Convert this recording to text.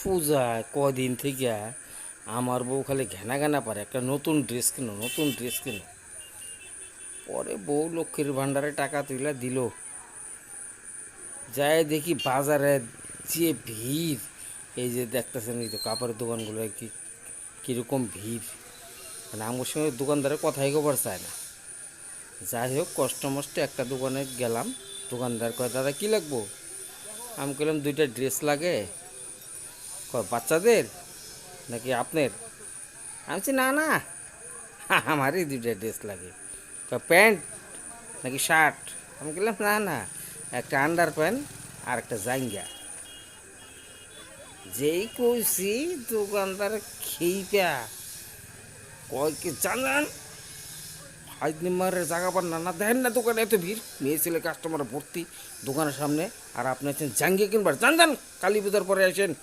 পূজায় কদিন থেকে আমার বউ খালি ঘেনা ঘেনা পারে একটা নতুন ড্রেস কিনো, নতুন ড্রেস কিনো। পরে বউ লক্ষ্মীর ভাণ্ডারে টাকা তুলে দিল, যাই দেখি বাজারে যে ভিড়। এই যে দেখতেছেন, এই তো কাপড়ের দোকানগুলো কি কীরকম ভিড়, মানে আমার সঙ্গে দোকানদারের কথাই খবর চায় না। যাই হোক, কষ্ট মষ্টে একটা দোকানে গেলাম। দোকানদার কয়, দাদা কী লাগবো? আমি কইলাম, দুইটা ড্রেস লাগে। কয়, বাচ্চাদের নাকি আপনার? আমি বলছি, না না, আমারই দুইটা ড্রেস লাগে। কয়, প্যান্ট নাকি শার্ট? আমি বললাম, না না, একটা আন্ডার প্যান্ট আর একটা জাঙ্গিয়া। যেই কইছি, দোকানদার খেইপা কয় কি জানান, হাইদ নিম্বারের জায়গা পান না, না দেখেন না দোকানে এত ভিড়, মেয়ে ছেলে কাস্টমার ভর্তি দোকানের সামনে, আর আপনি আছেন জাঙ্গিয়া কিনবার, জান জান, কালী পূজার পরে আসেন।